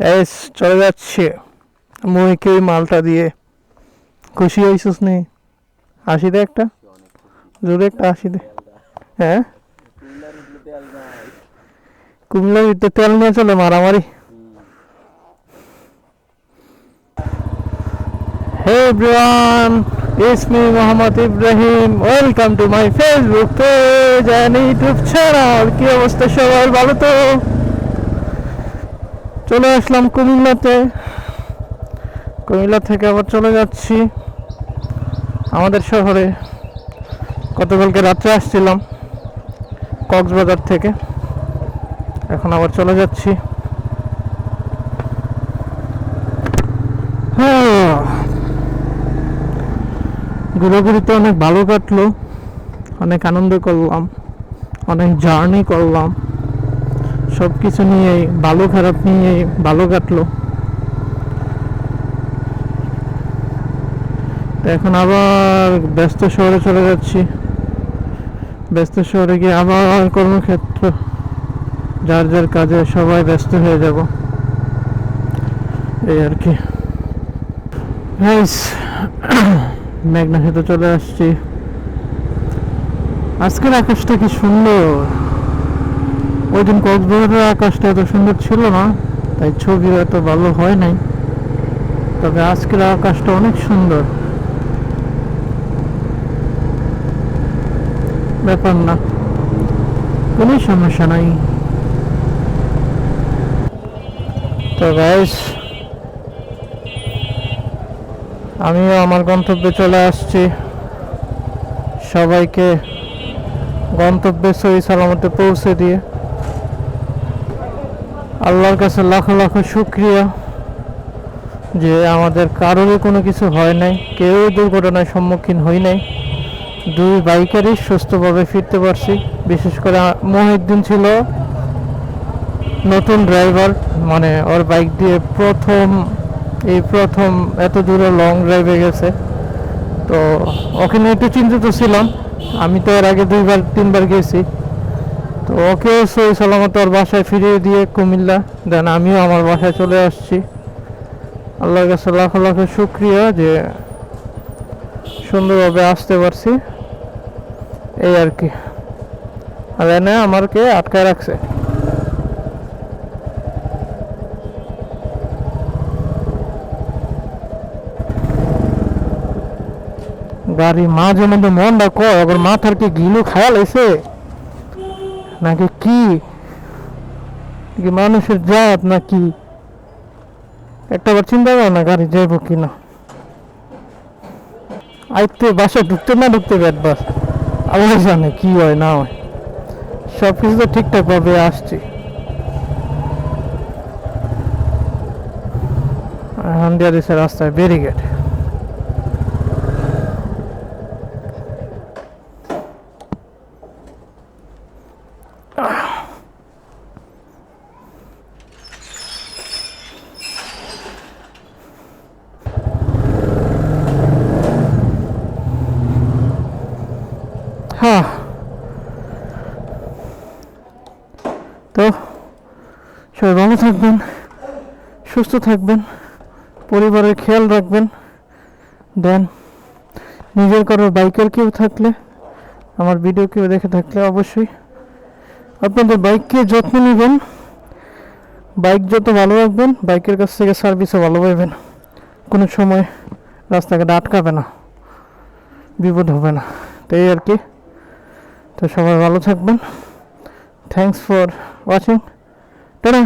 Gas চলে যাচ্ছে মুহিকে ওই মালটা দিয়ে। খুশি হয়েছিস নি? হাসি দে একটা, জোরে একটা হাসি দে। হ্যাঁ, কুমিল্লার ভিতরে তেল নিয়ে চলে মারামারি। Hey everyone, it's me Muhammad Ibrahim. Welcome to my Facebook page and YouTube channel. কি অবস্থা সবার, ভালো তো? চলে আসলাম কুমিল্লাতে। কুমিল্লা থেকে আবার চলে যাচ্ছি আমাদের শহরে। গতকালকে রাত্রে আসছিলাম কক্সবাজার থেকে, এখন আবার চলে যাচ্ছি। হ্যাঁ, ঘুরাঘুরিতে অনেক ভালো কাটলো, অনেক আনন্দ করলাম, অনেক জার্নি করলাম, সব কিছু নিয়েই ভালো খারাপ নিয়েই ভালো কাটলো। এখন আবার ব্যস্ত শহরে চলে যাচ্ছি। ব্যস্ত শহরে গিয়ে আবার কর্মক্ষেত্র, যার যার কাজে সবাই ব্যস্ত হয়ে যাব, এই আর কি। মেঘনা সেতু চলে আসছি। আজকের আকাশটা কি সুন্দর! ওই দিন কক্সবাজারের আকাশটা এত সুন্দর ছিল না, তাই ছবি এত ভালো হয় নাই, তবে আজকের আকাশটা অনেক সুন্দর। ব্যাপার না, কোনো সমস্যা নাই। তো গাইস, আমিও আমার গন্তব্যে চলে আসছি। সবাইকে গন্তব্যে সহি সালামতে পৌঁছে দিয়ে আল্লাহর কাছে লাখো লাখো শুকরিয়া যে আমাদের কারোরই কোনো কিছু হয় নাই, কেউ দুর্ঘটনার সম্মুখীন হই নাই। দুই বাইকারই সুস্থভাবে ফিরতে পারছি। বিশেষ করে মহিউদ্দিন ছিল নতুন ড্রাইভার, মানে ওর বাইক দিয়ে প্রথম এত দূরে লং ড্রাইভে গেছে, তো ওখানে একটু চিন্তিত ছিলাম। আমি তো এর আগে 2-3 বার গেছি, তো ওকেও সহি সালামত ওর বাসায় ফিরিয়ে দিয়ে কুমিল্লা, দেন আমিও আমার বাসায় চলে আসছি। আল্লাহর কাছে লাখো লাখো শুকরিয়া যে সুন্দরভাবে আসতে পারছি, এই আর কি। আর এনে আমাকে আটকায় রাখছে। গাড়ি মাঝে মধ্যে মনটা কয় আবার মাথার কি গিলু খায়াল এসে নাকি কি মানুষের জাত নাকি, একটাবার চিন্তা করো না গাড়ি যাইব কিনা। আইতে বাসায় ঢুকতে না ঢুকতে ব্যাটবাস আল্লাহ জানে কি হয় না হয়। সব কিছু তো ঠিকঠাক ভাবে আসছি। হান্ডিয়া দিছে রাস্তায় ব্যারিকেড। হ্যাঁ, তো সবাই ভালো থাকবেন, সুস্থ থাকবেন, পরিবারের খেয়াল রাখবেন। দেন নিজের কারো বাইকের কেউ থাকলে, আমার ভিডিও কেউ দেখে থাকলে অবশ্যই আপনাদের বাইককে যত্ন নেবেন। বাইক যত ভালো রাখবেন, বাইকের কাছ থেকে সার্ভিসও ভালো পাবেন। কোনো সময় রাস্তাঘাটে আটকাবে না, বিপদ হবে না, তো এই আর কি। তো সবাই ভালো থাকবেন। Thanks for watching. টাটা।